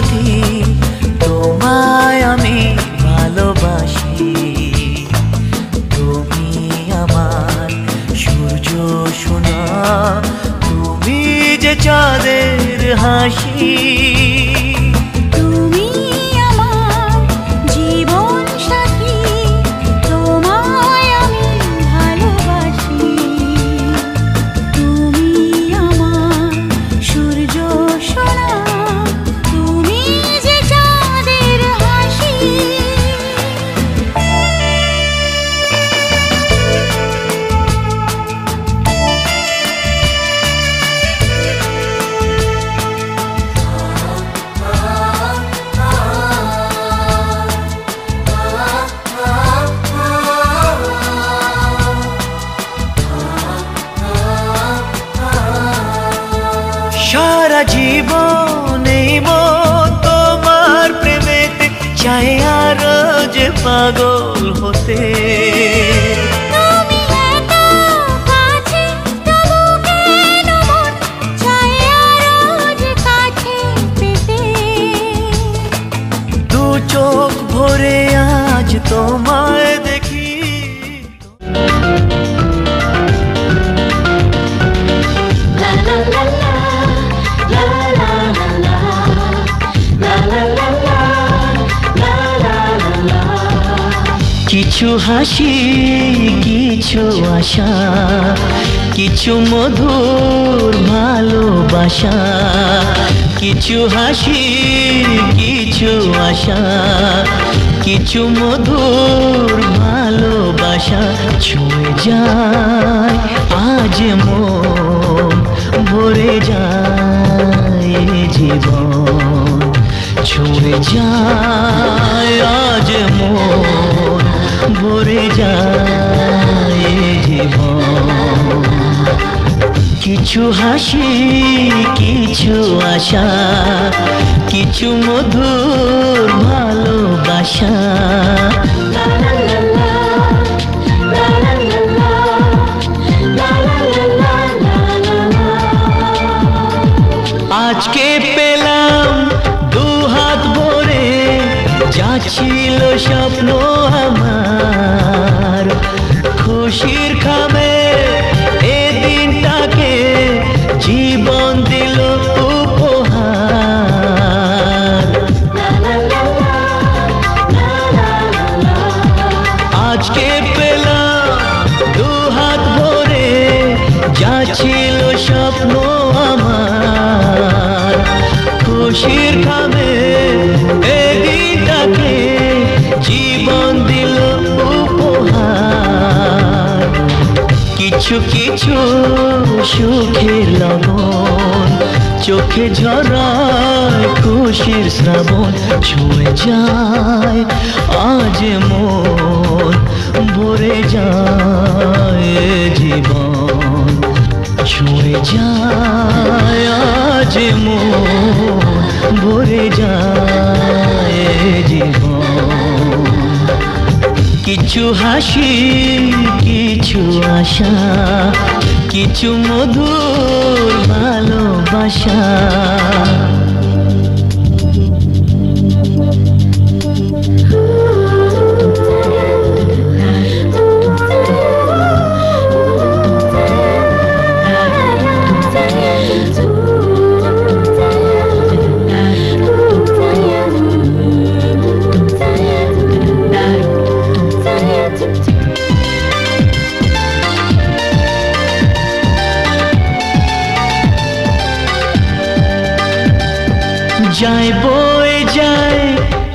বাঁধি তোমায় আমি ভালোবাসি। তুমি আমার সূর্য সোনা, তুমি যে চাঁদের হাসি। সারা জীবন এই মন তোমার প্রেমেতে চায় আরো যে পাগল হতে। দু চোখ ভরে আজ তোমায় দেখি। কিছু হাসি, কিছু আশা, কিছু মধুর ভালোবাসা। কিছু হাসি, কিছু আশা, কিছু মধুর ভালোবাসা। ছুঁয়ে যায় আজ মন, ভরে যায় জীবন। ছুঁয়ে যায় আজ মন, ভরে যায় জীবন। কিছু হাসি, কিছু আশা, কিছু মধুর ভালোবাসা। আজকে পেলাম দু হাত ভরে, যা ছিল স্বপ্ন আমার। খুশির খামে এ দিনটাকে জীবন দিল উপহার। আজকে পেলাম দু হাত ভরে, যা ছিল স্বপ্ন আমার। খুশির খামে এ দিনটাকে জীবন দিল উপহার। কিছু কিছু সুখের লগন, চোখে ঝরায় খুশির শ্রাবণ। ছুঁয়ে যায় আজ মন, ভরে যায় জীবন। ছুঁয়ে যায় আজ মন, ভরে যায় জীবন। কিছু হাসি, কিছু আশা, কিছু মধুর ভালোবাসা। যায় বয়ে যায়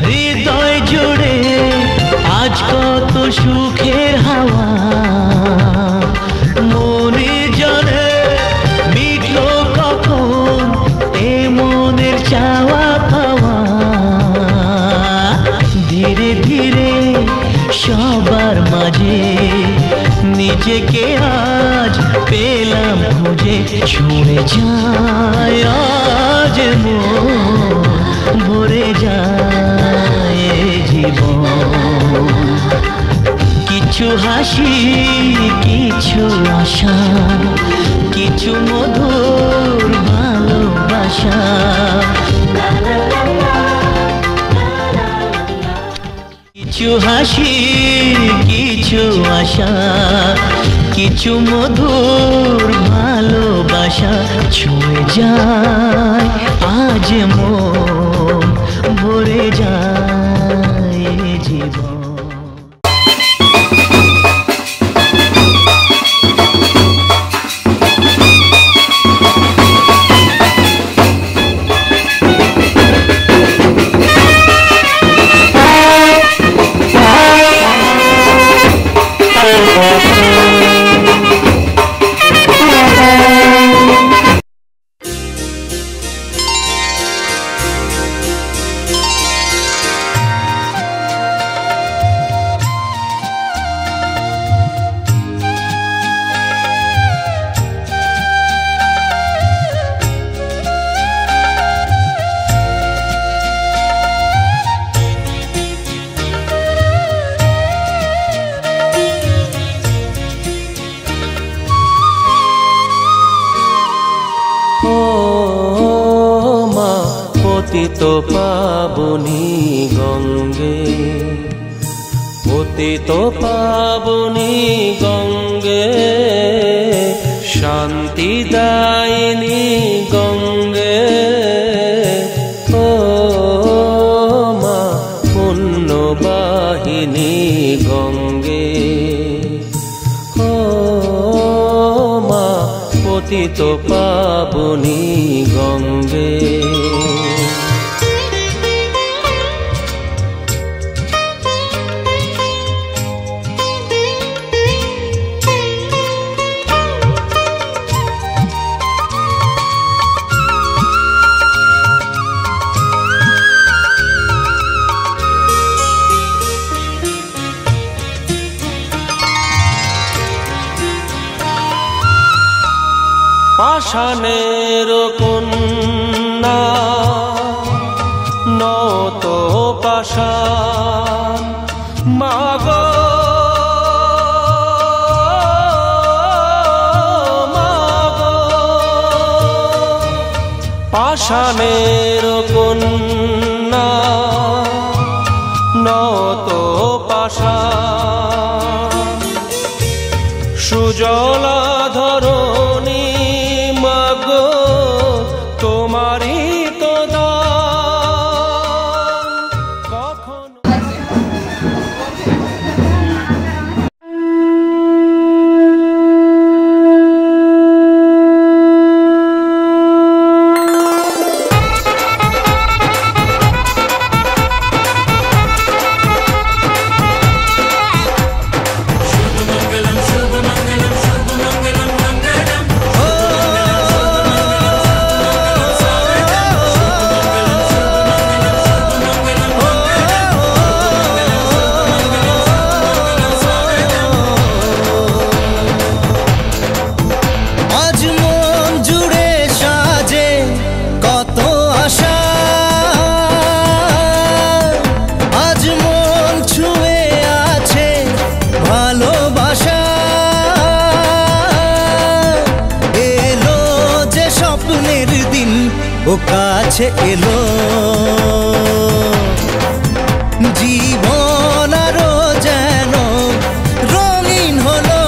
হৃদয় জুড়ে আজ কত সুখের হাওয়া। মনে জানে মিটলো কখন এ মনের চাওয়া পাওয়া। ধীরে ধীরে সবার মাঝে নিজেকে আজ পেলাম খুঁজে। ছুঁয়ে যায় আজ মন, ভরে যায় জীবন। কিছু হাসি, কিছু আশা, কিছু মধুর ভালোবাসা। কিছু হাসি কিছু আশা কিছু মধুর ভালোবাসা ছুঁয়ে যায় আজ মন ভরে যায় জীবন। পতিত পাবনী গঙ্গে, পতিত পাবনী গঙ্গে, শান্তি দায়িনী গঙ্গে, ও মা পুণ্যবাহিনী গঙ্গে, ও মা পতিত পাবনী গঙ্গে। পাষাণের কন্যা নত পাষাণ মাগো, মাগো পাষাণের কন্যা নত পাষাণ সুজলা ধরণী তোমারই তো দান কখন। ও কাছে এলো জীবন আরো যেন রঙিন হলো।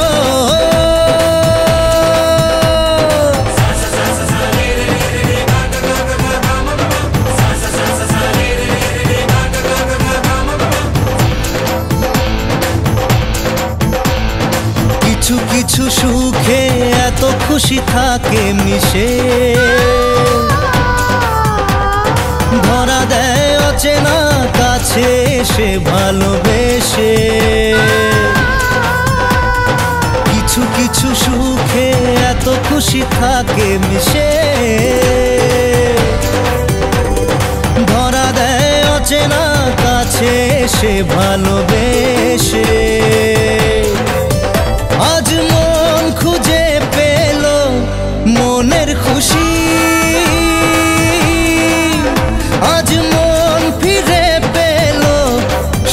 কিছু কিছু সুখে এত খুশি থাকে মিশে, ধরা দেয় অচেনা কাছে এসে ভালোবেসে। কিছু কিছু সুখে এত খুশি থাকে মিশে, ধরা দেয় অচেনা কাছে এসে ভালোবেসে। আজ মন খুঁজে পেল মনের খুশি, আজ মন ফিরে পেল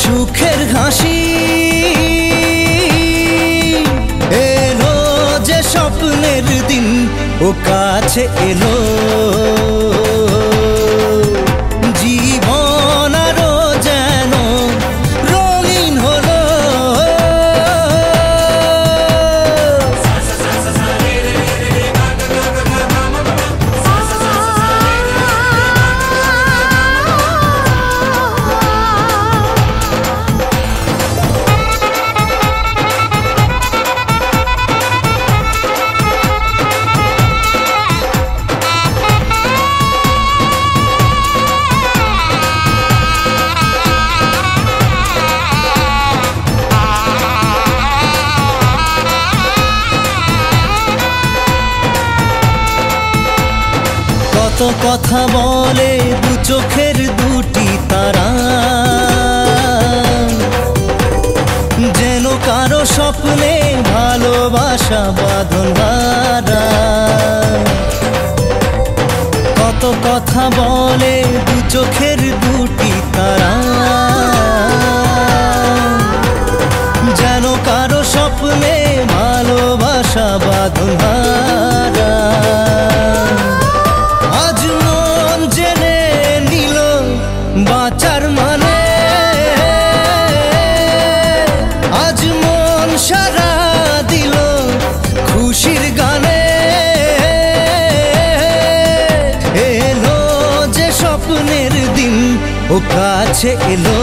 সুখের হাসি। এলো যে স্বপ্নের দিন ও কাছে এলো, জীবন আরো যেন রঙিন কত কথা বলে দু চোখের দুটি তারা, যেন কারো স্বপ্নে ভালোবাসা বাঁধন হারা। কত কথা বলে দু চোখের দুটি তারা, যেন কারো স্বপ্নে ভালোবাসা বাঁধন হারা। আজ মন জেনে নিল বাঁচার মানে, আজ মন সারা দিল খুশির গানে। এলো যে স্বপ্নের দিন ও কাছে এলো,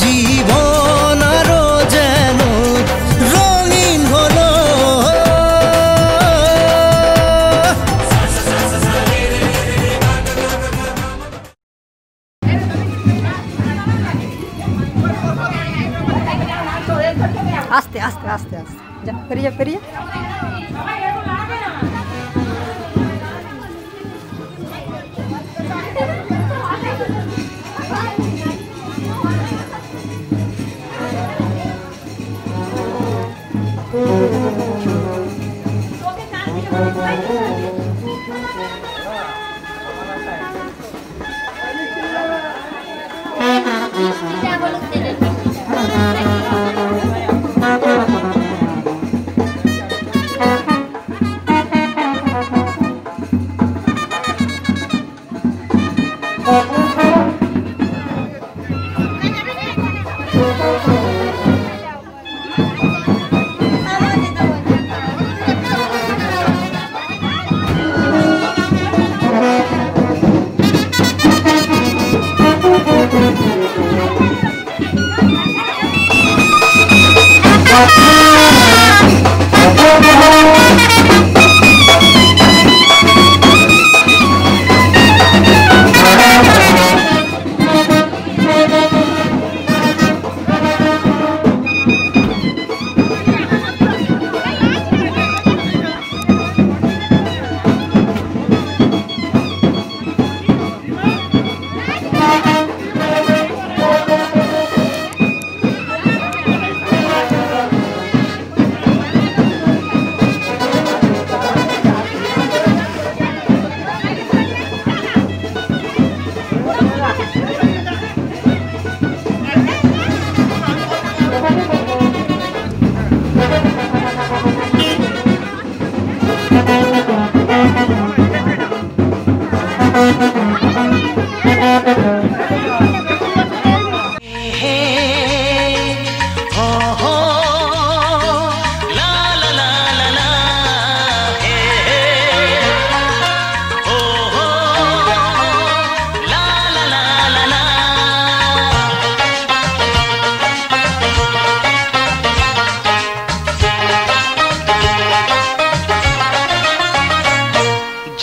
জীবন আরো যেন রঙিন হলো। আস্তে আস্তে আস্তে আস্তে যা, পেরিয়ে পেরিয়ে।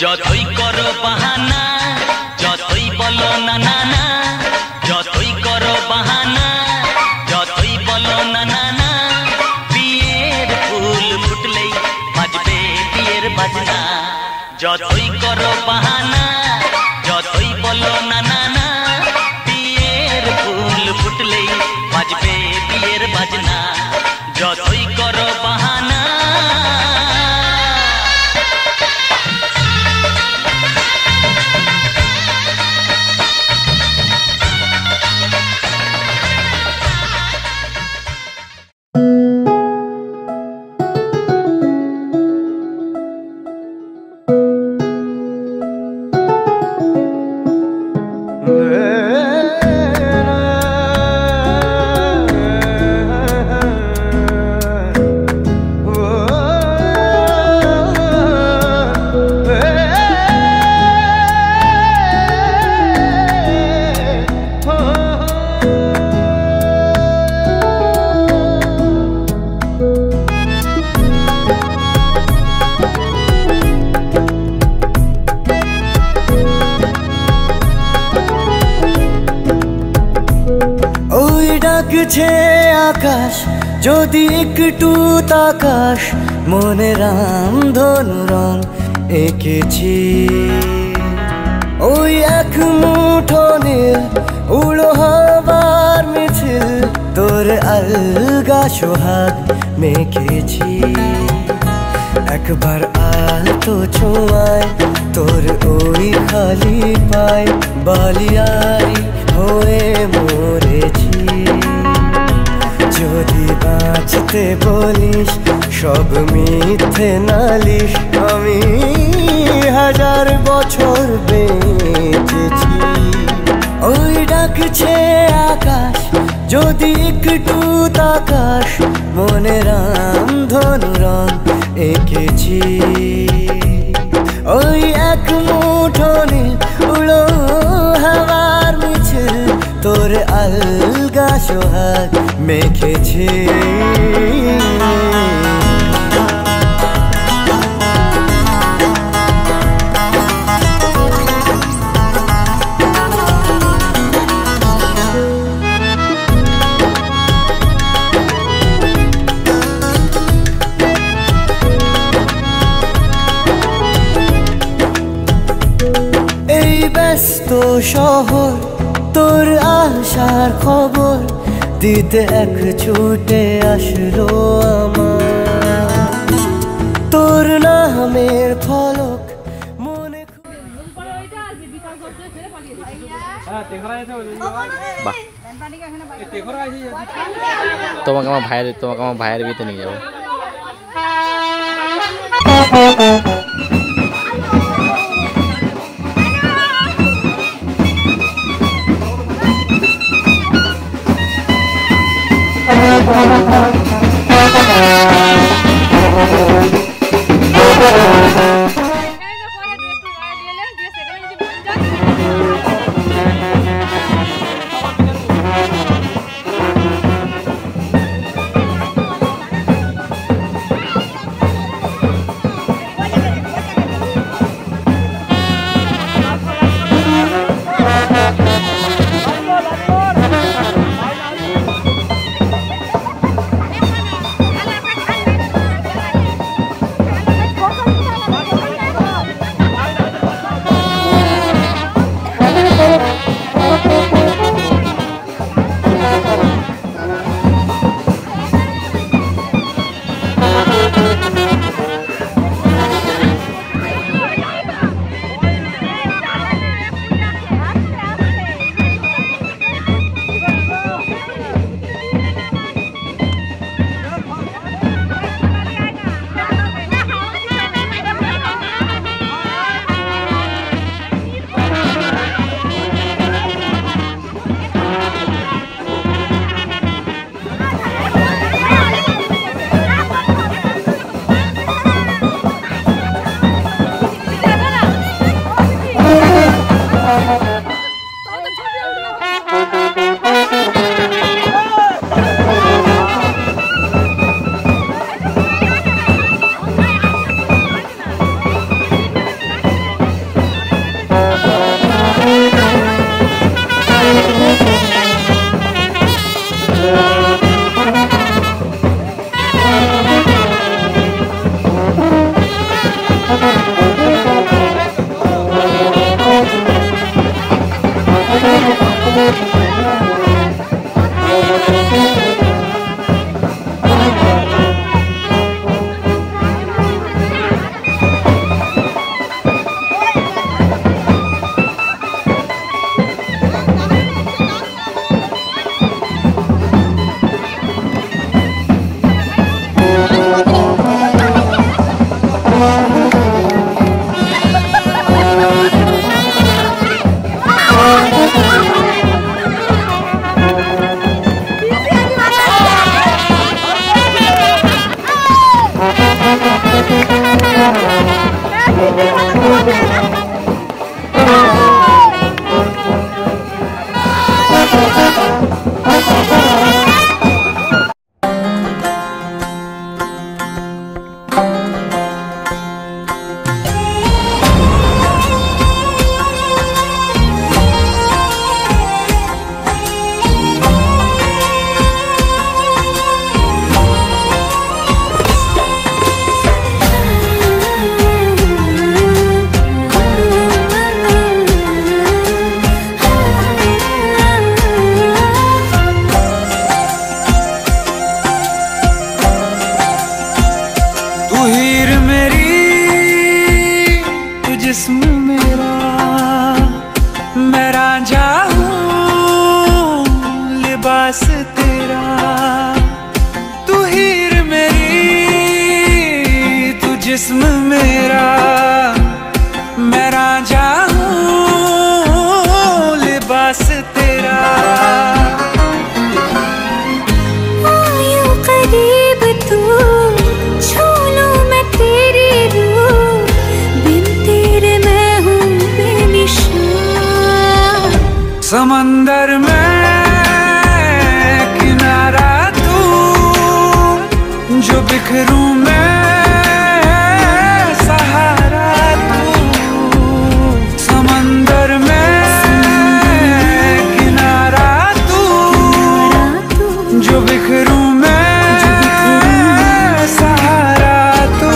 যতই করো বাহানা, যতই বলো না না না, যতই করো বাহানা, যতই বলো না না না, বিয়ের ফুল ফুটলেই বাজবে বিয়ের বাজনা। যতই করো বাহানা, যতই বলো না না না, বিয়ের ফুল ফুটলেই বাজবে বিয়ের বাজনা। যতই করো বাহানা। ডাকছে আকাশ যদি একটু তাকাস, মনে রামধনু রং এঁকেছি ওই এক মুঠো নীল উড়ো হবার মিছিল তোর আলগা সোহাগ মেখেছি একবার আলতো ছোঁয়ায় তোর ওই খালি পায় বালিয়ারি হয়ে মরেছি যদি বাঁচতে বলিস সব মিথ্যে নালিশ আমি 1000 বছর বেঁচেছি ওই ডাকছে আকাশ যদি একটু তাকাস মনে রাম ধনু রং এঁকেছি ওই এক মুঠো নীল উড়ো হাওয়ার মিছিল তোর আলগা সোহাগ মেখেছি ব্যস্ত শহর তোর আশার খবর দিতে এক ছুটে আসলো আমার তোর নামের ফলক মনে তোমাকে আমার ভাইয়ের বিয়েতে নিয়ে যাবো। जिस्म मेरा, मैं रांझा हूँ लिबास तेरा। तू हीर मेरी, तू जिस्म मेरा, मैं रांझा हूँ लिबास तेरा। आयो करीब तू, छू लूं मैं तेरी रूह, बिन तेरे मैं हूँ बेनिशान। समंदर में किनारा तू, जो बिखरूं मैं सहारा तू। समंदर में किनारा तू, जो बिखरूं मैं सहारा तू।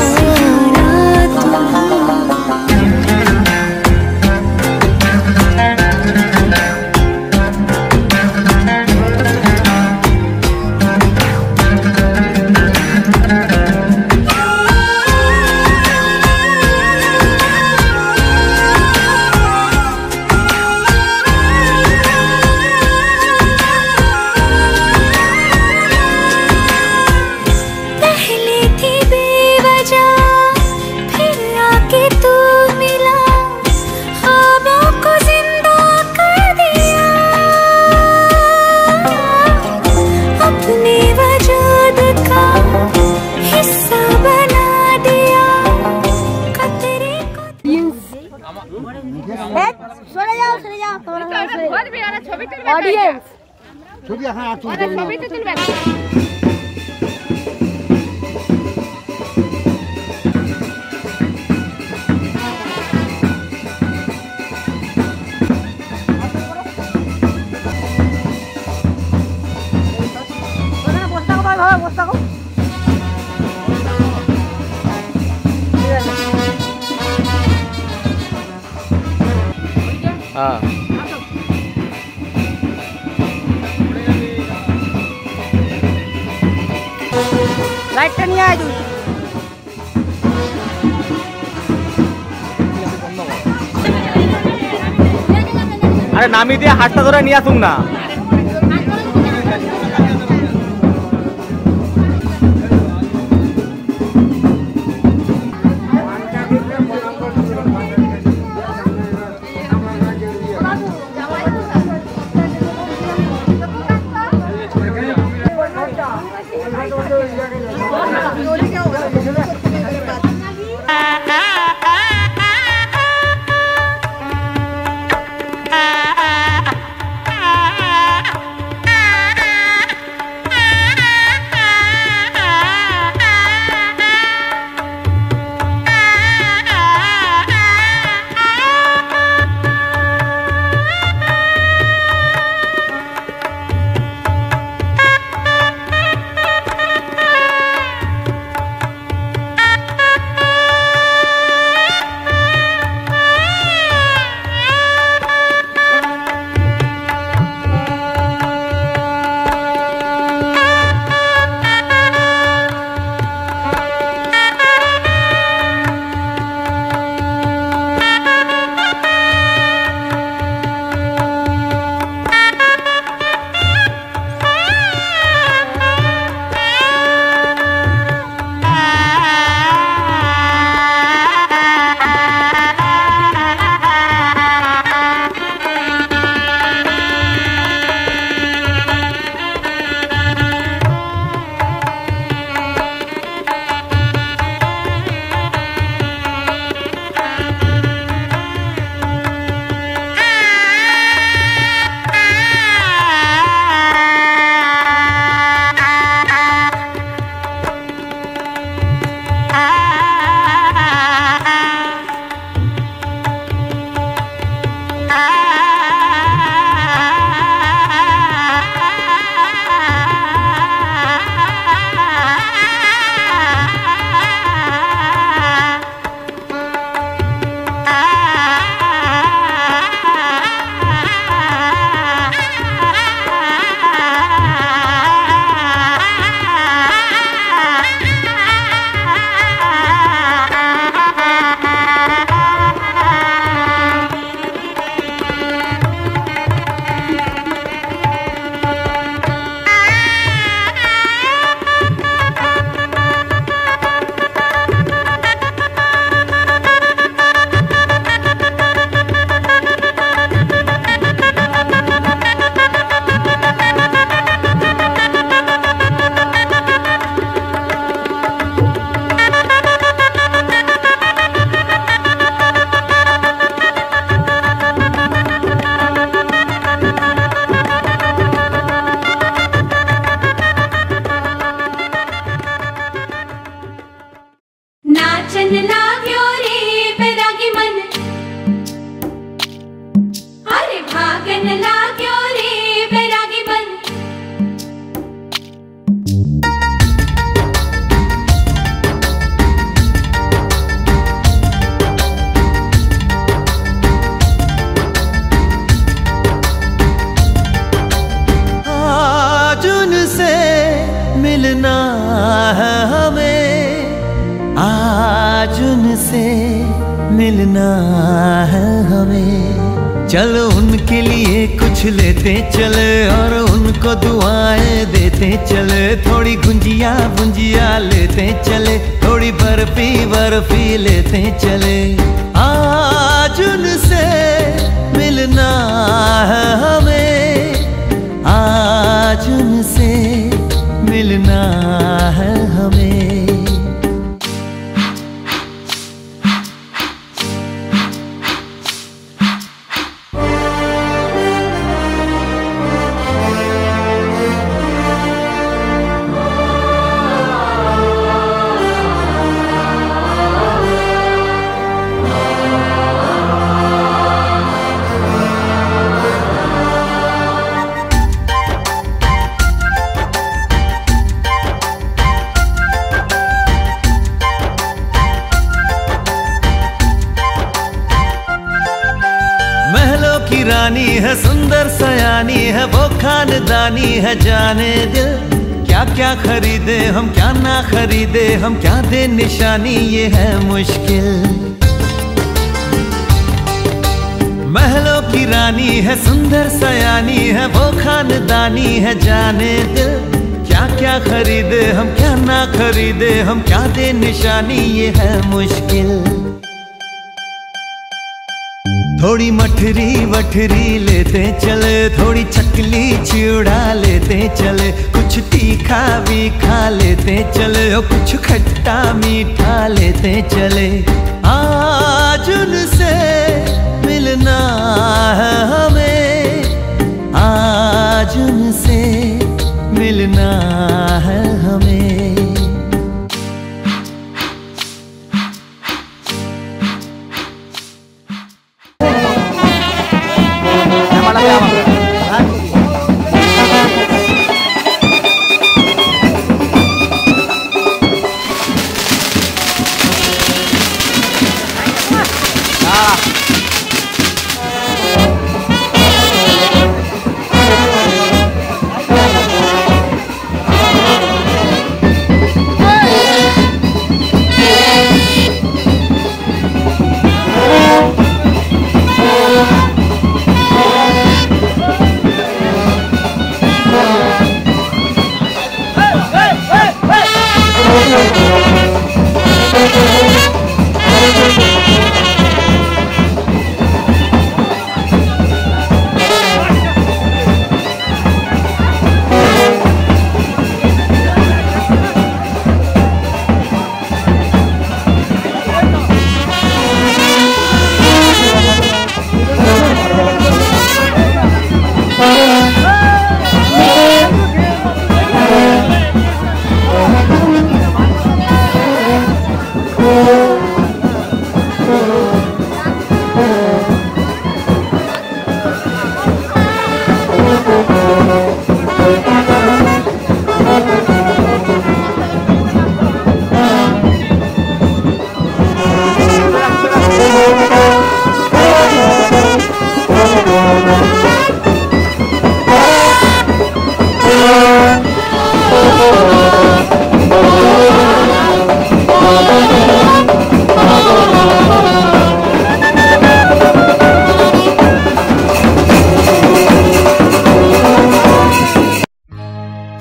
ऑडियंस हाँ লাইট টা নিয়ে আয় তুই। আরে নামি দিয়ে হাতটা ধরে নিয়ে আসুন না। नाचन लाग्यो रे बैरागी मन, अरे भागन लाग्यो रे बैरागी मन। आज उनसे मिलना है हमें, आज उनसे मिलना है हमें। चलो उनके लिए कुछ लेते चले और उनको दुआएं देते चले। थोड़ी गुंजिया गुंजिया लेते चले, थोड़ी बर्फी बर्फी लेते चले। आज उनसे मिलना है हमें, आज उनसे मिलना है हमें। रानी है सुंदर सयानी है, वो खानदानी है जाने दिल। क्या क्या खरीदे हम क्या ना खरीदे हम, क्या दे निशानी ये है मुश्किल। महलों की रानी है सुंदर सयानी है, वो खानदानी है जाने दिल। क्या क्या खरीदे हम क्या ना खरीदे हम, क्या दे निशानी ये है मुश्किल। थोड़ी मठरी वठरी लेते चले, थोड़ी चकली चिड़ा लेते चले। कुछ तीखा भी खा लेते चले और कुछ खट्टा मीठा लेते चले। आज उनसे मिलना है हमें, आज उनसे मिलना है हमें।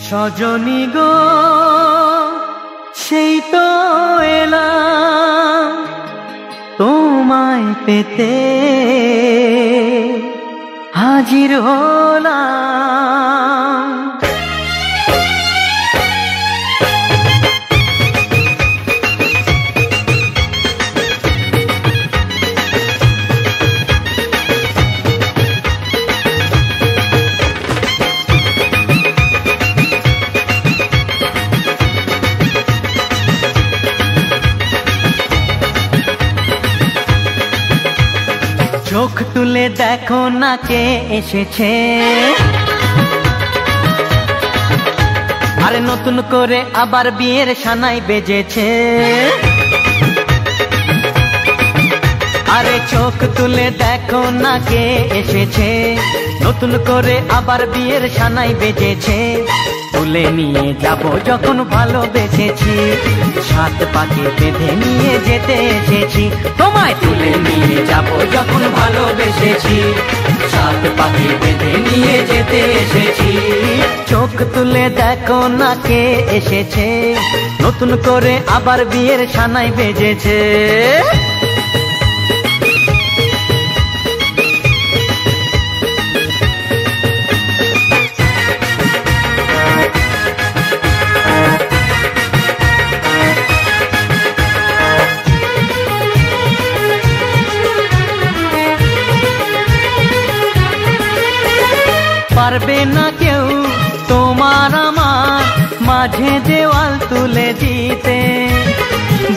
সজনী গো সেই তো এলাম তোমায় পেতে, হাজির হলাম। চোখ তুলে দেখো না কে এসেছে, আরে নতুন করে আবার বিয়ের সানাই বেজেছে। আরে চোখ তুলে দেখো না কে এসেছে, নতুন করে আবার বিয়ের সানাই বেজেছে। তুলে নিয়ে যাব যখন ভালোবেসেছি, সাত পাকে বেঁধে নিয়ে যেতে এসেছি। তোমায় তুলে নিয়ে যাব যখন ভালোবেসেছি, সাত পাকে বেঁধে নিয়ে যেতে এসেছি। চোখ তুলে দেখো না কে এসেছে, নতুন করে আবার বিয়ের সানাই বেজেছে। পারবে না কেউ তোমার আমার মাঝে দেওয়াল তুলে দিতে,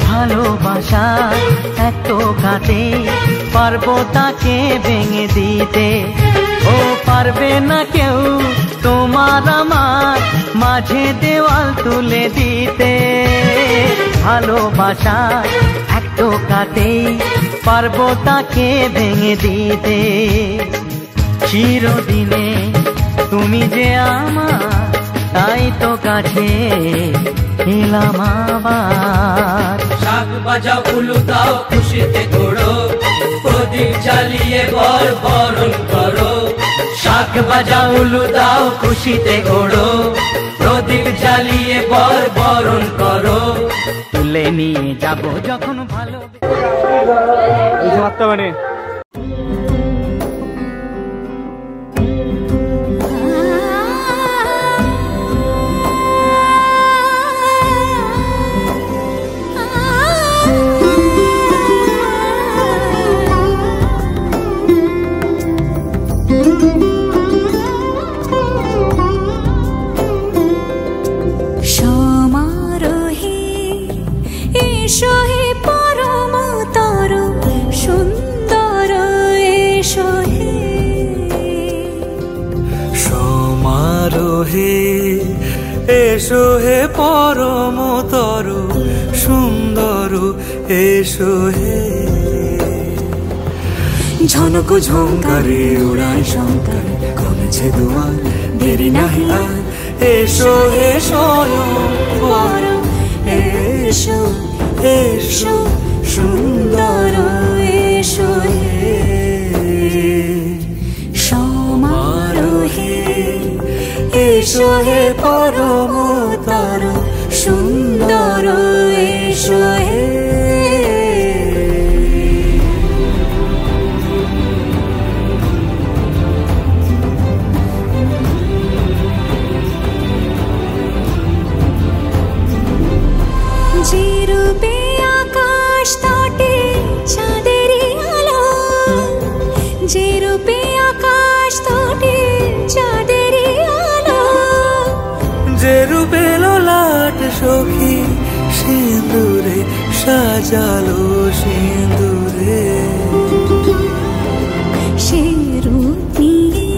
ভালোবাসা এত কাটে পারবো তাকে ভেঙে দিতে। ও পারবে না কেউ তোমার আমার মাঝে দেওয়াল তুলে দিতে, ভালোবাসা এত কাটে পারবো তাকে ভেঙে দিতে। চিরদিনে তুমি যে আমার, তাই তো কাছে এলাম আবার। শাক বাজাও উলু দাও খুশিতে ঘোড়ো, প্রদীপ জ্বালিয়ে বর বরণ করো। শাক বাজাও উলু দাও খুশিতে ঘোড়ো, প্রদীপ জ্বালিয়ে বর বরণ করো। তুলে নিয়ে যাব যখন ভালো। মানে এসো হে পরমতর সুন্দর, এসো হে ঝনক ঝঙ্কারে উড়ায় শঙ্কর, কমেছে দুয়ার দেরি নাহি আর। এসো হে স্বয়ং বর, এসো এসো সুন্দর, এসো হে সমারোহে। এসো হে পরমতর সুন্দর, এসো হে যে রূপে আকাশ তটে চাঁদেরই আলো, যে রূপে আকাশ তটে চাঁদেরই আলো, যে রূপে ললাট সখী সিঁদুরে সাজালো সিঁদুরে। সে রূপ নিয়ে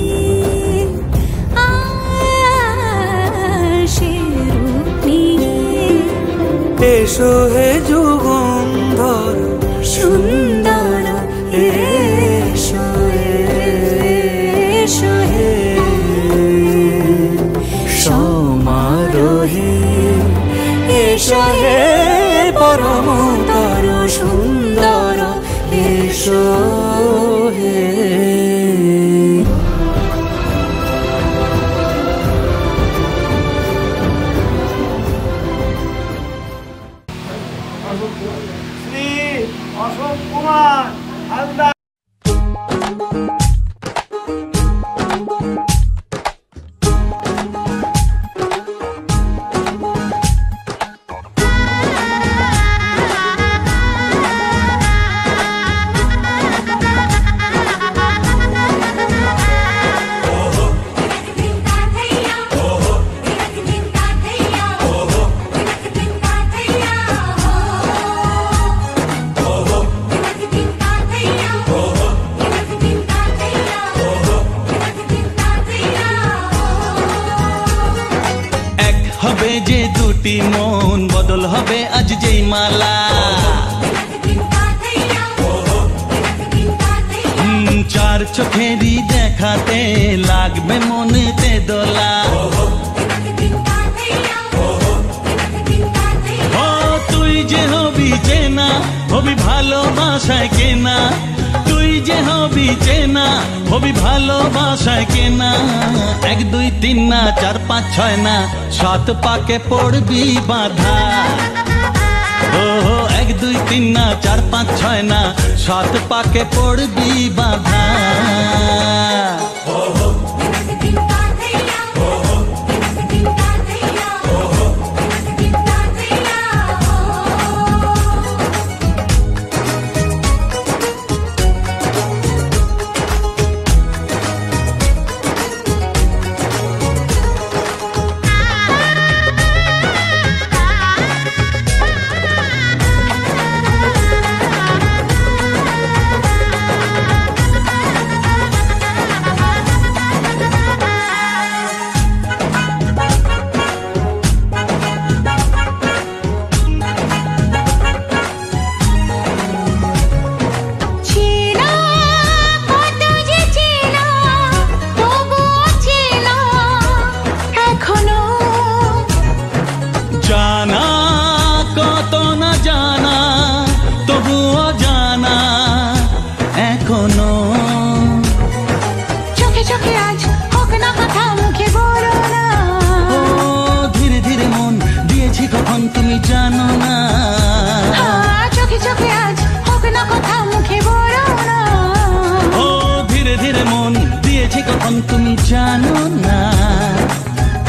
সে রূপ নিয়ে এসো হে যুগন্ধর সুন্দর, এসো এসো হে সমারোহে। এসো হে পরমতর সুন্দর, এসো হে শ্রী অশোক কুমার হালদার। Oh দুটি মন বদল হবে আজ যেই মালা চার চোখেরই দেখাতে লাগবে মনেতে দোলা ও তুই যে হবি চেনা হবি ভালোবাসায় কেনা তুই যে হবি চেনা হবি ভালোবাসায় কেনা 1 2 3 না 4 5 6 না 7 পাকে পড়বি বাধা ও 1 2 3 না 4 5 6 না 7 পাকে পড়বি বাধা তুমি জানো না চোখে চোখে আজ হোক না কথা মুখে বলো না ও ধীরে ধীরে মন দিয়েছি কখন তুমি জানো না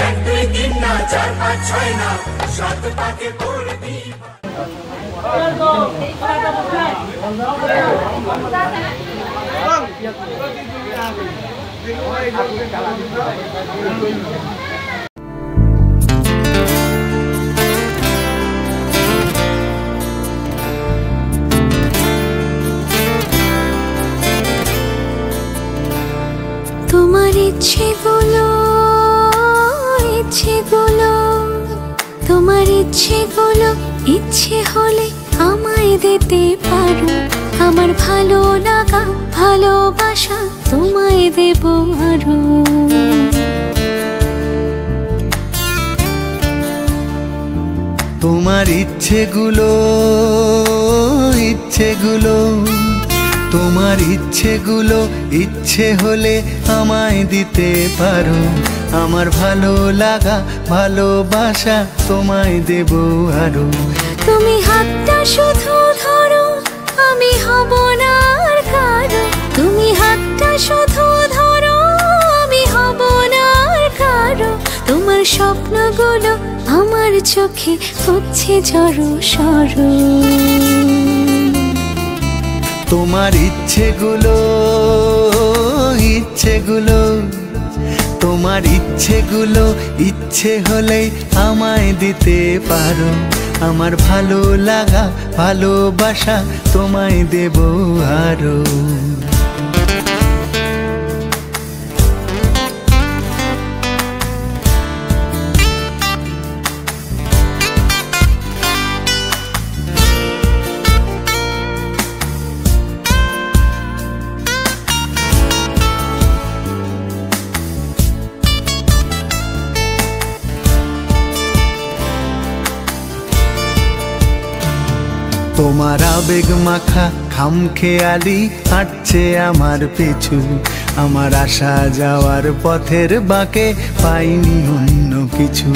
1 2 3 না 4 5 6 না 7 পাকে পড়বি তোমার ইচ্ছেগুলো তোমার ইচ্ছেগুলো ইচ্ছে হলে আমায় দিতে পারো আমার ভালো লাগা ভালোবাসা তোমায় দেব আরো তোমার ইচ্ছেগুলো তোমার ইচ্ছেগুলো ইচ্ছে হলে আমায় দিতে পারো আমার ভালো লাগা ভালোবাসা তোমায় দেব আরো তুমি হাতটা শুধু ধরো আমি হব না আর কারো তুমি হাতটা শুধু ধরো আমি হব না আর কারো তোমার স্বপ্নগুলো আমার চোখে হচ্ছে জড়ো সরো তোমার ইচ্ছেগুলো তোমার ইচ্ছেগুলো ইচ্ছে হলে আমায় দিতে পারো আমার ভালো লাগা ভালোবাসা তোমায় দেব আরো তোমার আবেগ মাখা খামখেয়ালি হাঁটছে আমার পিছু আমার আসা যাওয়ার পথের বাঁকে পাইনি অন্য কিছু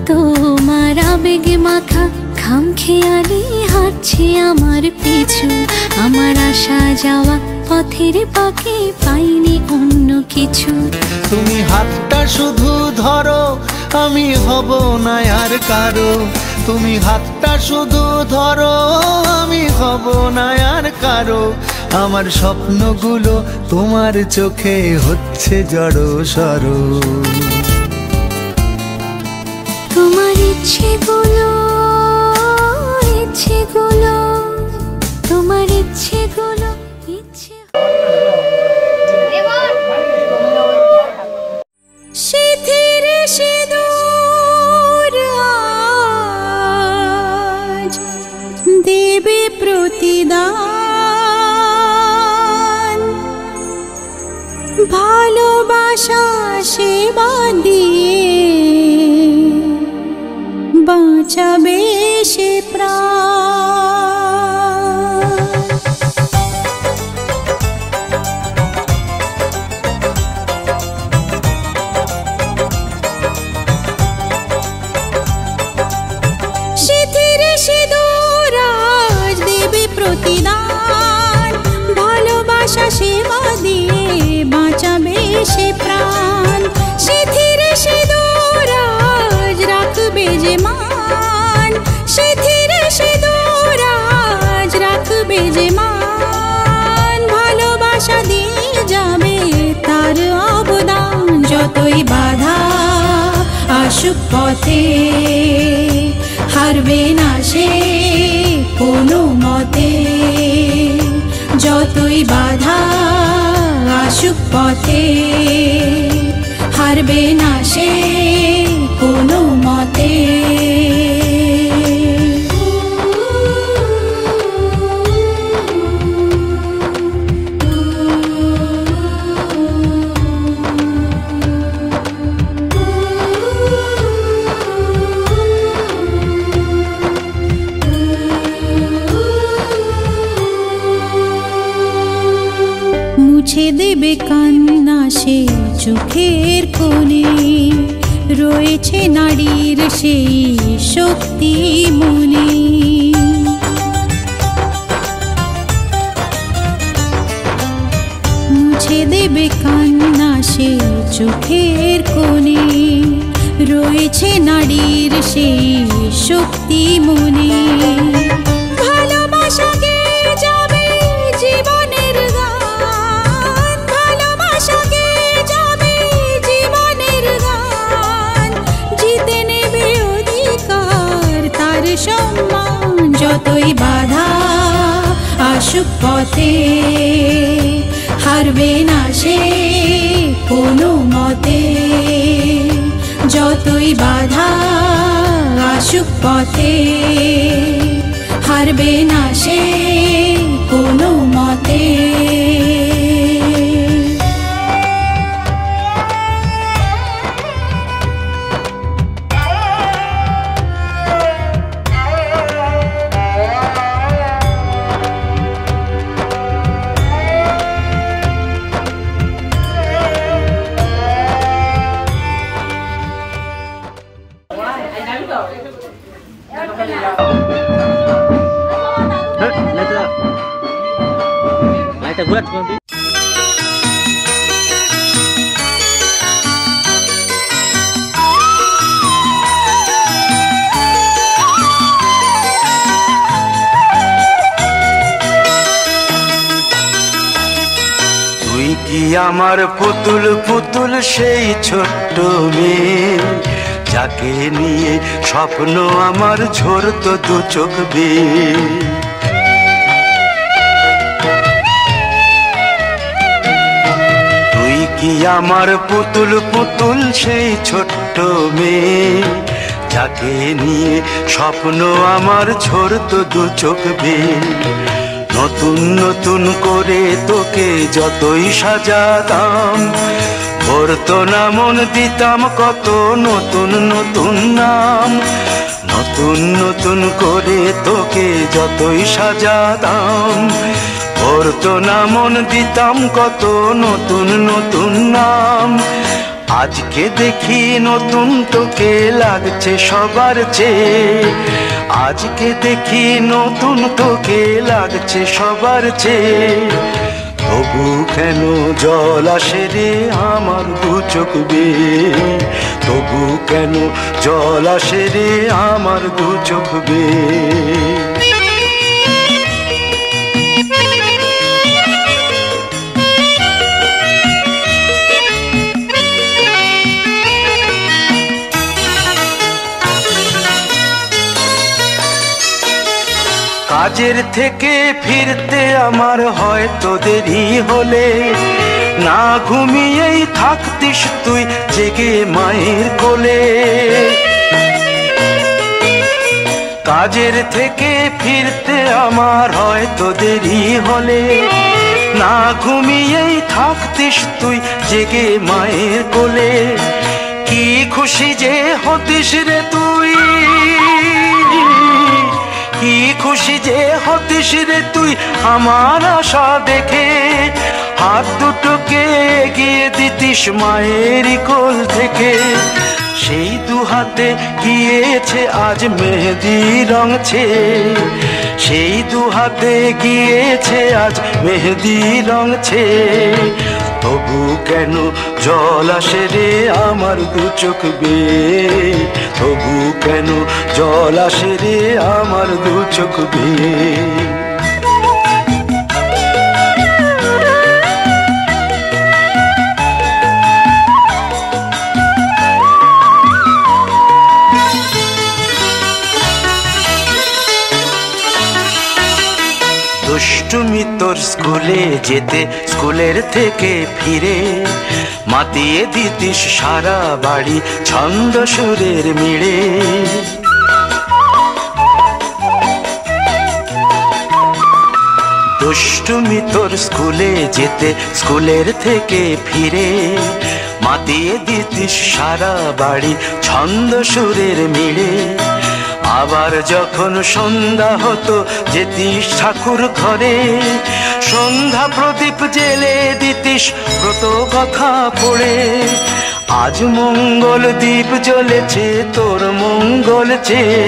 তোমার আবেগ মাখা খামখেয়ালি হাঁটছে আমার পিছু আমার আসা যাওয়া পথের বাঁকে পাইনি অন্য কিছু তুমি হাতটা শুধু ধরো আমি হব না আর কারো তুমি হাতটা শুধু ধরো আমি হব না আর কারো আমার স্বপ্নগুলো তোমার চোখে হচ্ছে জড়ো সরো তোমার ইচ্ছেগুলো তোমার ইচ্ছেগুলো ইচ্ছে ভালোবাসা সেবা দিয়ে বাঁচাবে সে প্রাণ। সিথিরে সিঁদুর আজ দেবে প্রতিদান, ভালোবাসা সেবা দিয়ে বাঁচাবে সে প্রাণ। সিথিরে সিঁদুর আজ রাখবে যে মান, সিথিরে সিঁদুর আজ রাখবে যে মান, ভালোবাসা দিয়ে যাবে তার অবদান। যতই বাধা আসুক পথে হারবে না সে কোনো মতে, যতই বাধা আসুক পথে হারবে না সে কোনো মতে। মুছে দেবে কান্না সে চোখের কোণে, রয়েছে নারীর সেই শক্তি মনে। মুছে দেবে কান্না সে চোখের কোণে, রয়েছে নারীর সেই শক্তি মনে। ভালোবাসাকে যাবে জীবনের গান, ভালোবাসাকে যাবে জীবনের গান, জিতে নেবে অধিকার তার সম্মান। যতই বাধা আসুক পথে হারবে না সে কোনো মতে, যতই বাধা আসুক পথে হারবে না সে কোনো মতে। তুই কি আমার পুতুল পুতুল সেই ছোট্ট মেয়ে, যাকে নিয়ে স্বপ্ন আমার ঝরতো দু চোখ বেয়ে। তুই কি আমার পুতুল পুতুল সেই ছোট্ট মেয়ে, যাকে নিয়ে স্বপ্ন আমার ঝরতো দু চোখ বেয়ে। নতুন নতুন করে তোকে যতই সাজাতাম, ভরতো না মন দিতাম কত নতুন নতুন নাম। নতুন নতুন করে তোকে যতই সাজাতাম, ভরতো না মন দিতাম কত নতুন নতুন নাম। আজকে দেখি নতুন তোকে লাগছে সবার চেয়ে, আজকে দেখি নতুন তোকে লাগছে সবার চেয়ে। তবু কেন জল আসে রে আমার দু চোখ বেয়ে, তবু কেন জল আসে রে আমার দু চোখ বেয়ে। কাজের থেকে ফিরতে আমার হয়তো দেরি হলে, না ঘুমিয়েই থাকতিস তুই জেগে মায়ের কোলে। কাজের থেকে ফিরতে আমার হয়তো দেরি হলে, না ঘুমিয়েই থাকতিস তুই জেগে মায়ের কোলে। কি খুশি যে হতিস রে তুই, কি খুশি যে হতিস রে তুই আমার আশা দেখে। হাত দুটোকে এগিয়ে দিতিস মায়েরই কোল থেকে। সেই দু হাতে গিয়েছে আজ মেহেদি রঙছে, সেই দু হাতে গিয়েছে আজ মেহেদি রঙছে। তবু কেন জল আসে রে আমার দু চোখ বেয়ে, তবু কেন জল আসে রে আমার দু চোখ বেয়ে। দুষ্টুমি তোর স্কুলে যেতে, স্কুলের থেকে ফিরে মাতিয়ে দিতিস সারা বাড়ি ছন্দ সুরের মিড়ে। দুষ্টুমি তোর স্কুলে যেতে, স্কুলের থেকে ফিরে মাতিয়ে দিতিস সারা বাড়ি ছন্দ সুরের মিড়ে। আবার যখন সন্ধ্যা হতো যেতিস ঠাকুর ঘরে, সন্ধ্যা প্রদীপ জেলে দিতিস ব্রত কথা পড়ে। আজ মঙ্গল দ্বীপ জ্বলেছে তোর মঙ্গল চেয়ে,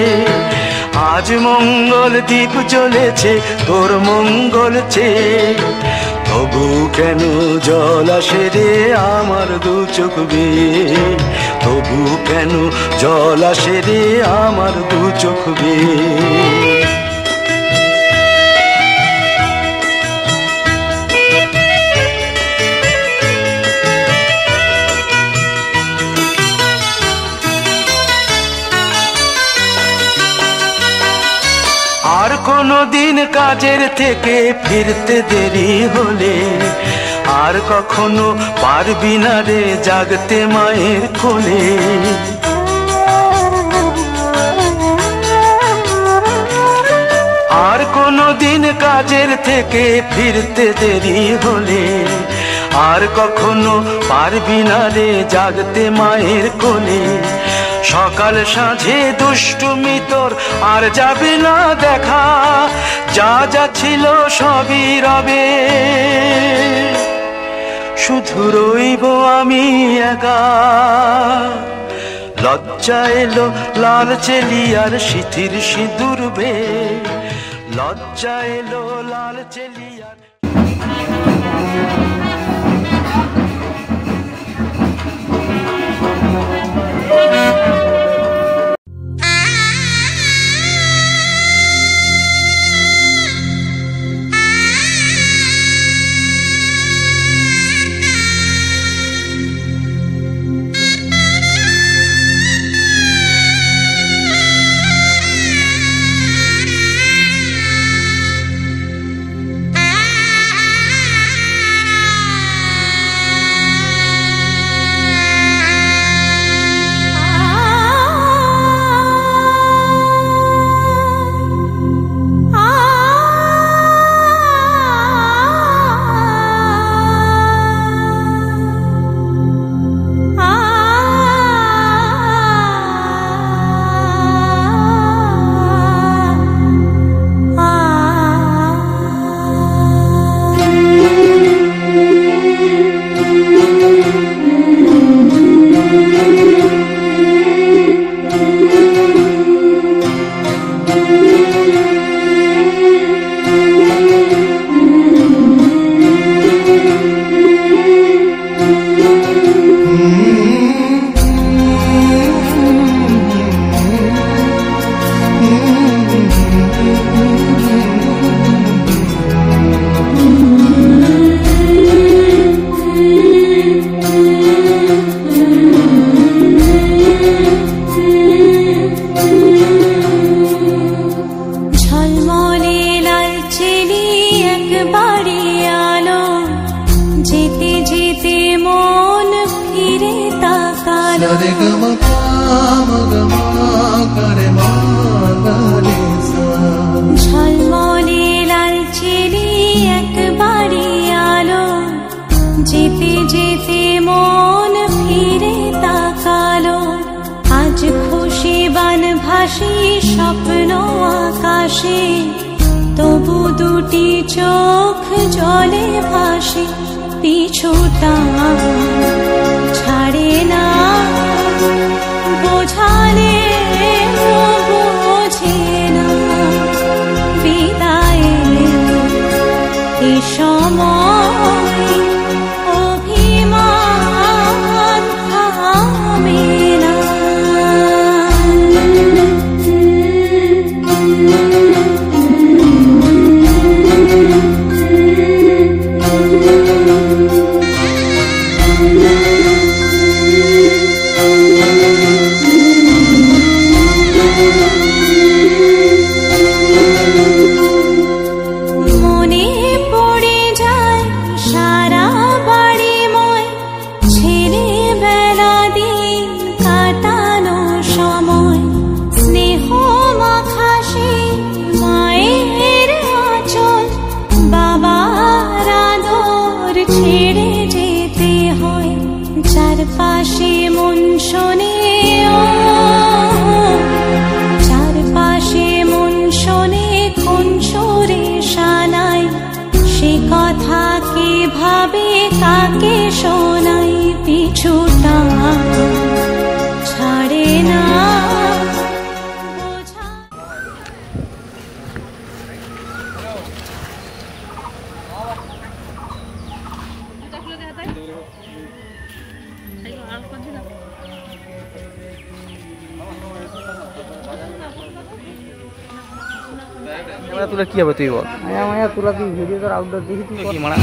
আজ মঙ্গল দ্বীপ জ্বলেছে তোর মঙ্গল চেয়ে। তবু কেন জল আসে রে আমার দু চোখ বেয়ে, তবু কেন জল আসে রে আমার দু চোখ বেয়ে। আর কোনো দিন কাজের থেকে ফিরতে দেরি হলে, আর কখনো পারবি না রে জাগতে মায়ের কোলে। আর কোনো দিন কাজের থেকে ফিরতে দেরি হলে, আর কখনো পারবি না রে জাগতে মায়ের কোলে। সকাল সাঁঝে দুষ্টুমি তোর আর যাবে না দেখা, যা যা ছিল সবই রবে, শুধু রইব আমি একা। লজ্জা এলো লাল চেলিয়ার সিথির সিঁদুর বে, লজ্জা এলো লাল চেলিয়ার। Ah ভাসি স্বপ্ন আকাশে, তবু দুটি চোখ জলে ভাসে, পিছুটা ছাড়ে না, বোঝালে বোঝে না, বিদায় এ সময় অভিমান থামে না। মনে পড়ে যায় সারা বাড়িময় ছেলেবেলা দিন কাটানো সময়, স্নেহ মাখাসে মায়ের আঁচল, বাবার আদর ছেড়ে যেতে হয়, চারপাশে মন শোনে, চারপাশে মন শোনে কোন সুরে শানাই, সে কথা কে ভাবে কাকে শোনাই, পিছুটা ছাড়ে না। ক্যামেরা তুলে কি হবে তুই বল? মায়া মায়া তোরা তুই ভিডিও তোর আউটডোর দেখি তুই কি মারা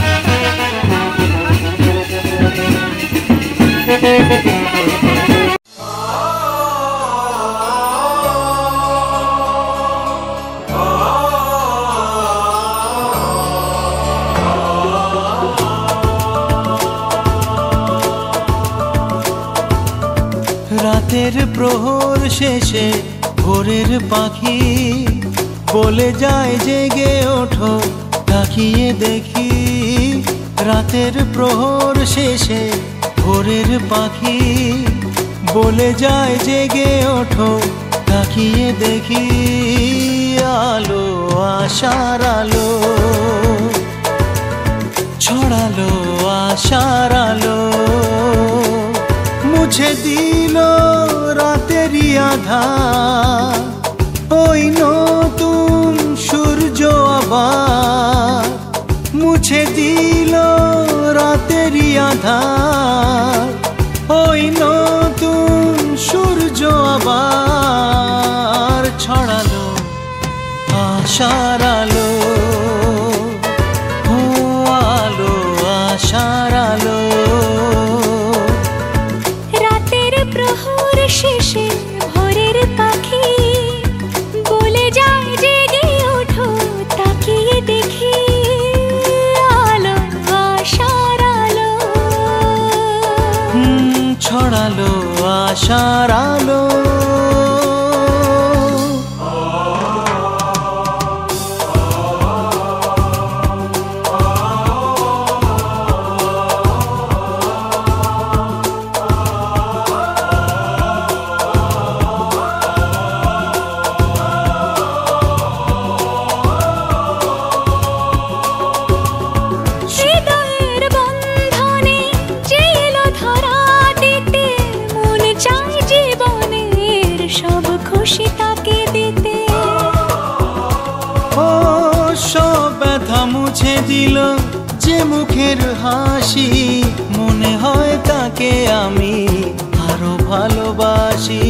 রাতের প্রহর শেষে ভোরের পাখি বলে যায় জেগে ওঠো, তাকিয়ে দেখি। রাতের প্রহর শেষে ভোরের পাখি বলে যায় জেগে ওঠো, তাকিয়ে দেখি। আলো আশার আলো ছড়ালো, আশার আলো মুছে দিল রাতেরই আধার, ওই নতুন সূর্য আবার মুছে দিল রাতেরই আধার, ওই নতুন সূর্য আবার ছড়ালো আশার আলো, ও আলো আশার আলো। রাতের প্রহর শেষে ভোরের পাখি বলে যায় জেগে ওঠো, তাকিয়ে দেখি। আলো আশার আলো ছড়ালো আশার আলো। হৃদয়ের বন্ধনে যে এলো ধরা দিতে, মন চায় জীবনের সব খুশি তাকে দিতে। ও সব ব্যথা মুছে দিল যে মুখের হাসি, মনে হয় তাকে আমি আরো ভালোবাসি।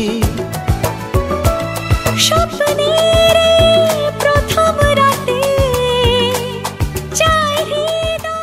স্বপ্নের প্রথম রাতে চাই হৃদয়।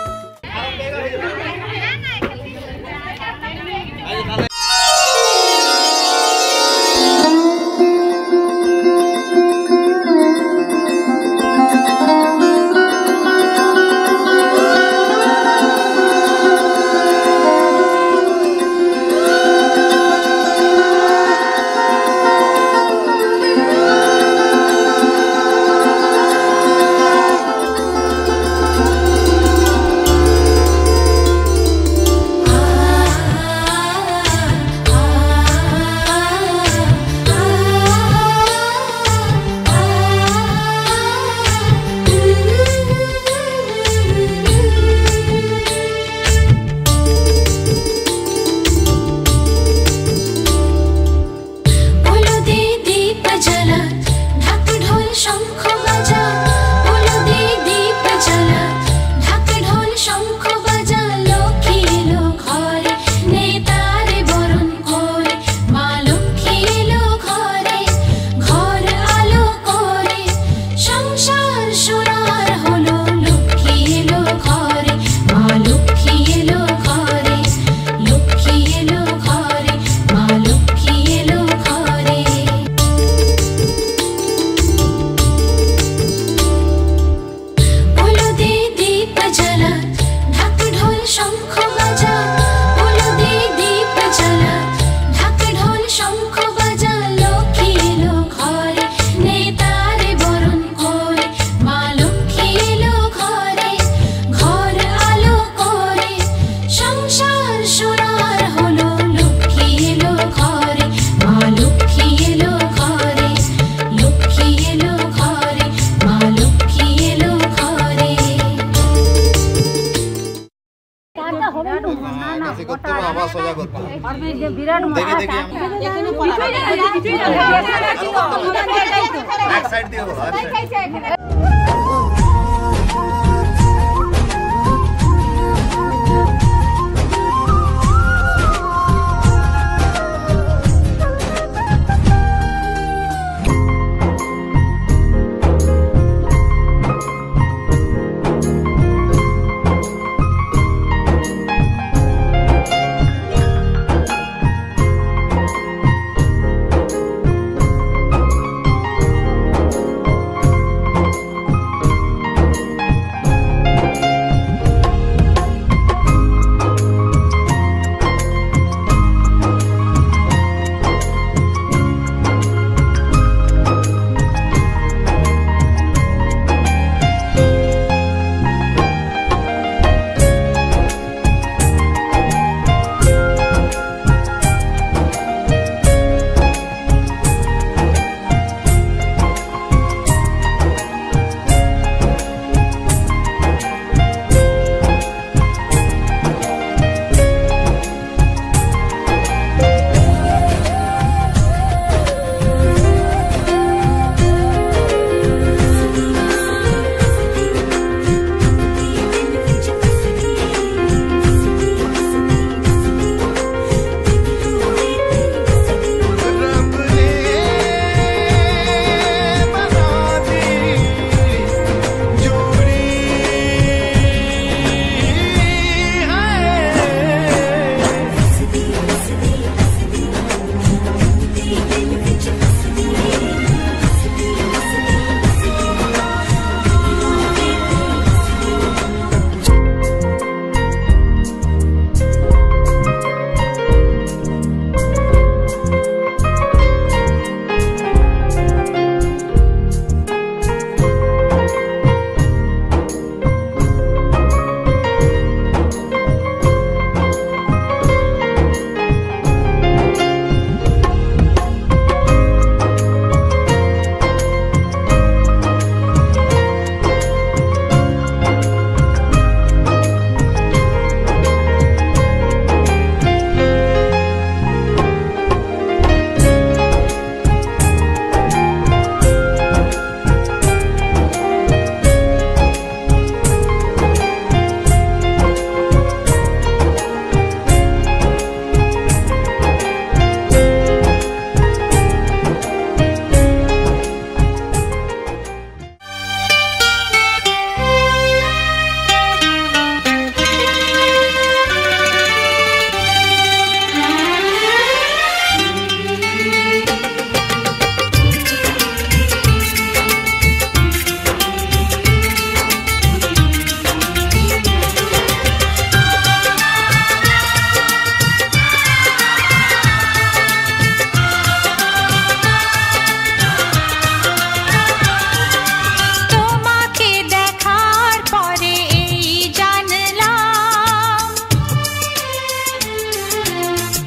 বিরাট দেখি দেখি এক সাইড দিয়ে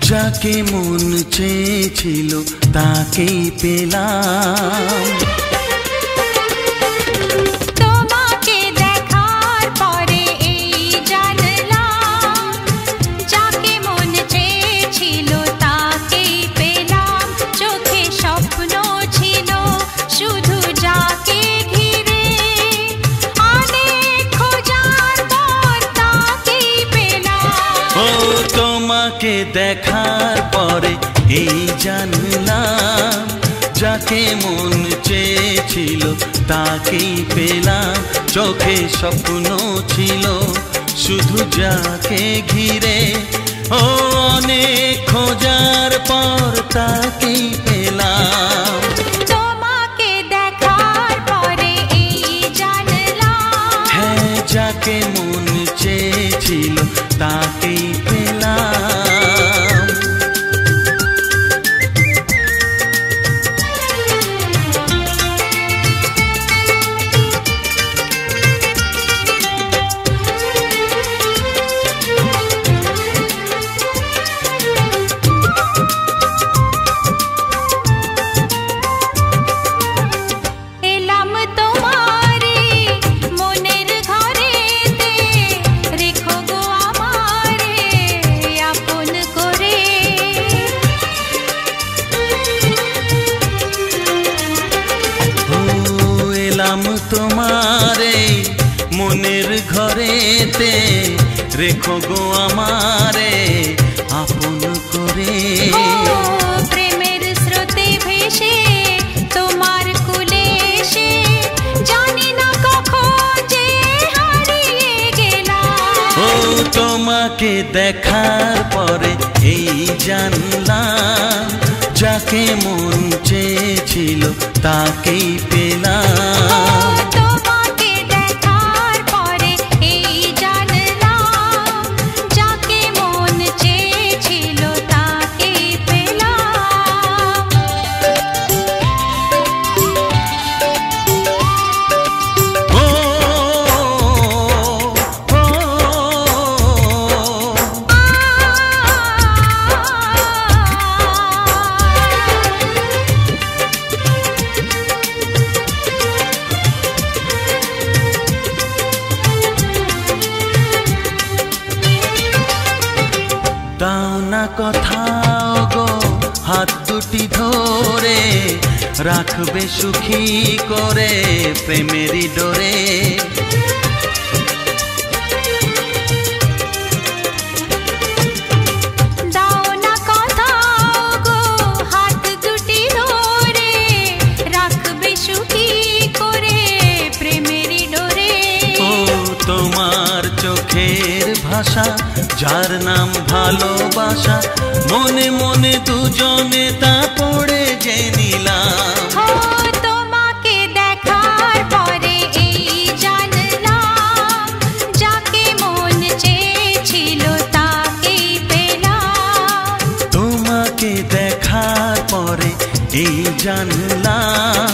যাকে মন চেয়েছিল তাকেই পেলাম। তোমাকে দেখার পরে এই জানলাম, যাকে মন চেয়েছিল তাকেই পেলাম। চোখে স্বপ্ন ছিল শুধু যাকে ঘিরে, অনেক খোঁজার পর তাকেই পেলাম। ও তোমাকে দেখার পরে এই জানলাম, যাকে মন চেয়েছিল তাকেই পেলাম। চোখে স্বপ্ন ছিল শুধু যাকে ঘিরে, ও অনেক খোঁজার পর তাকেই পেলাম। তোমাকে দেখার পরে এই জানলাম, হ্যাঁ যাকে মন চেয়েছিল তাকেই পেলাম। দিলাম তোমারে মনের ঘরেতে, রেখো গো আমারে আপন করে। প্রেমের স্রোতে ভেসে তোমার কুলে এসে জানি না কখন যে হারিয়ে গেলাম। ও তোমাকে দেখার পরে এই জানলাম, যাকে মন চেয়েছিল তাকেই পেলাম। তোমাকে দেখার পরে এই জানলাম, যাকে মন চেয়েছিল তাকেই পেলাম। ও দাও না কোথাও গো হাত দুটি ধরে, রাখবে সুখী করে প্রেমেরই ডোরে। দাও না কোথাও গো হাত দুটি ধরে, রাখবে সুখী করে প্রেমেরই ডোরে। ও তোমার চোখের ভাষা, যার নাম ভালোবাসা, মনে মনে দুজনে তা পড়ে যে নিলাম। তোমাকে দেখার পরে এই জানলাম, যাকে মন চেয়েছিল তাকেই পেলাম। তোমাকে দেখার পরে এই জানলাম,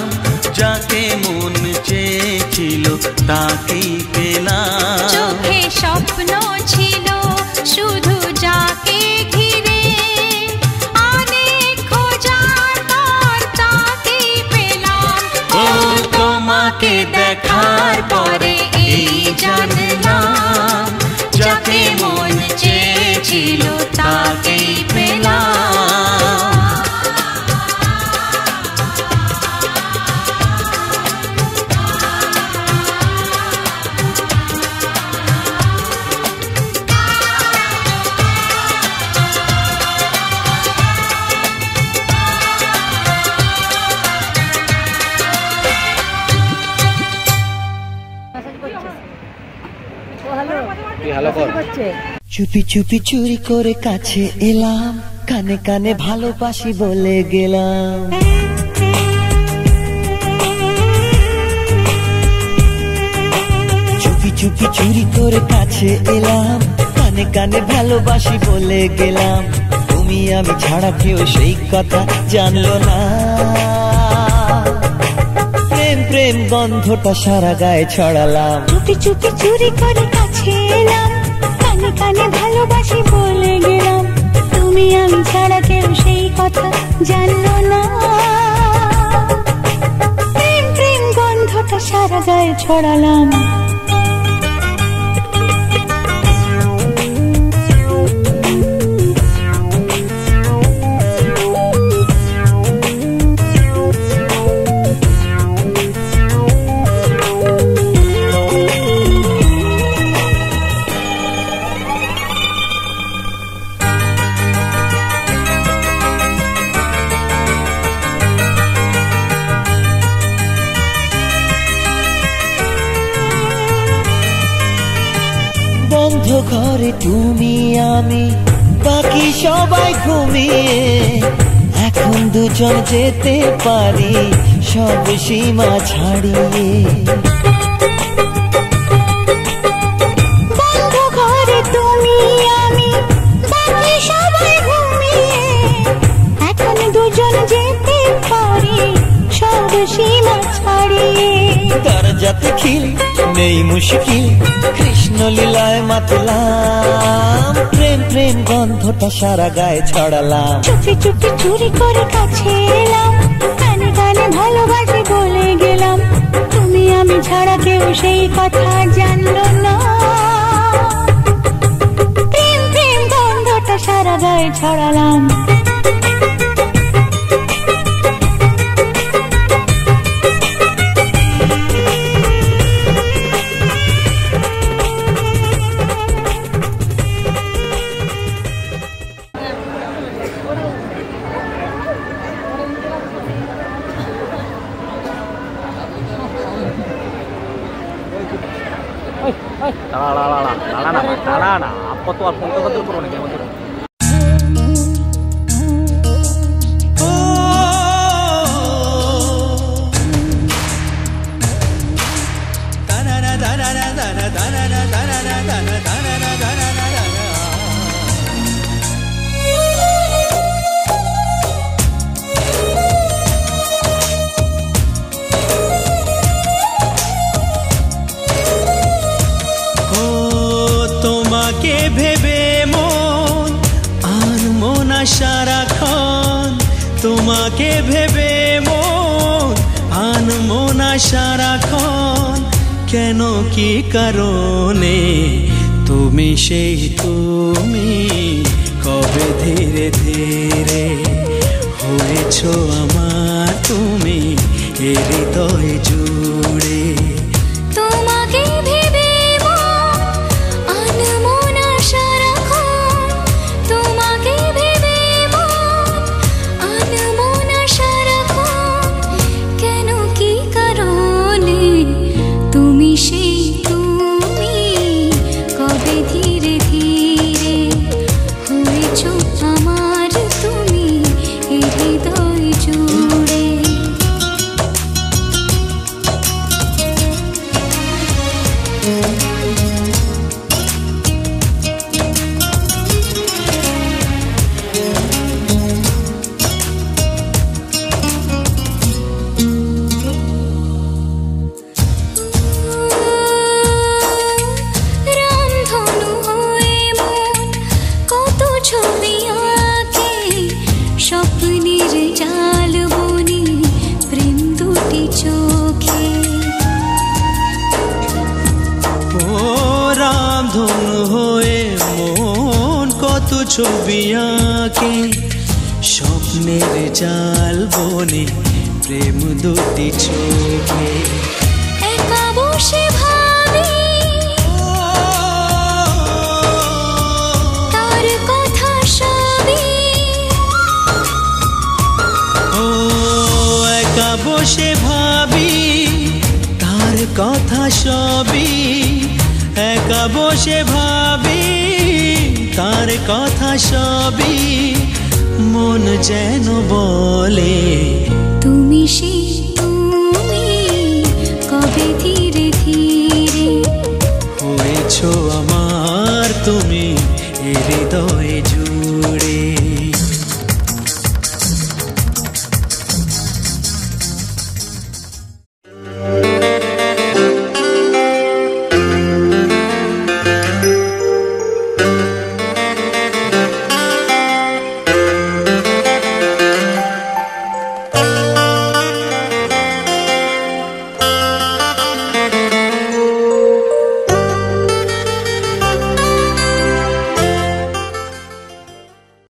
যাকে মন চেয়েছিল তাকেই পেলাম। চোখে স্বপ্ন ছিল শুধু যাকে ঘিরে, অনেক খোঁজার পর তাকেই পেলাম। ও তোমাকে দেখার পরে এই জানলাম, যাকে মন চেয়েছিল তাকেই পেলাম। চুপি চুপি চুরি করে কাছে এলাম, কানে কানে ভালোবাসি বলে গেলাম। চুপি চুপি চুরি করে কাছে এলাম, কানে কানে ভালোবাসি বলে গেলাম। তুমি আমি ছাড়া কেউ সেই কথা জানলো না। প্রেম প্রেম গন্ধটা সারা গায়ে ছড়ালাম। চুপি চুপি চুরি করে কাছে এলাম, কানে কানে ভালোবাসি বলে গেলাম। তুমি আমি ছাড়া কেউ সেই কথা জানলো না। প্রেম প্রেম গন্ধটা সারা গায়ে ছড়ালাম। বন্ধ ঘরে তুমি আমি, বাকি সবাই ঘুমিয়ে, এখন দুজন যেতে পারি সব সীমা ছাড়িয়ে। বন্ধ ঘরে তুমি আমি, বাকি সবাই ঘুমিয়ে, এখন দুজন যেতে পারি সব সীমা ছাড়িয়ে। দরজাতে খিল নেই মুশকিল, কৃষ্ণ লীলায় মাতলাম। প্রেম প্রেম গন্ধটা সারা গায়ে ছড়ালাম। চুপি চুপি চুরি করে কাছে এলাম, কানে কানে ভালোবাসি বলে গেলাম। তুমি আমি ছাড়া কেউ সেই কথা জানলো না। প্রেম প্রেম গন্ধটা সারা গায়ে ছড়ালাম। দাঁড়া না আপা তো আর ফোন তো করো নাকি আমাদের তোমাকে ভেবে মন আনমো না সারাক্ষণ তোমাকে ভেবে মন আনমো না সারাক্ষণ কেন কি কারণে তুমি সেই তুমি কবে ধীরে ধীরে হয়েছো আমার তুমি এ হৃদয় জুড়ে তোমাকে ভেবে আনমো না সারাক্ষণ তোমাকে ভেবে আনমো না সারাক্ষণ কেন কি কারণে তুমি সেই তুমি কবে ধীরে ধীরে হয়েছো আমার তুমি এ হৃদয় জুড়ে রামধনু হয়ে মন কত ছবি আঁকে স্বপ্নের জাল বনে প্রেম দুটি চোখে ও রামধনু হয়ে মন কত ছবি আঁকে স্বপ্নের জাল বনে প্রেম দুটি চোখে একা বসে ভাবি তার কথা সবই ও একা বসে ভাবি তার কথা সবই একা বসে ভাবি তার কথা সবই মন যেন বলে তুমি সেই তুমি কবে ধীরে ধীরে হয়েছো আমার তুমি এ হৃদয় জুড়ে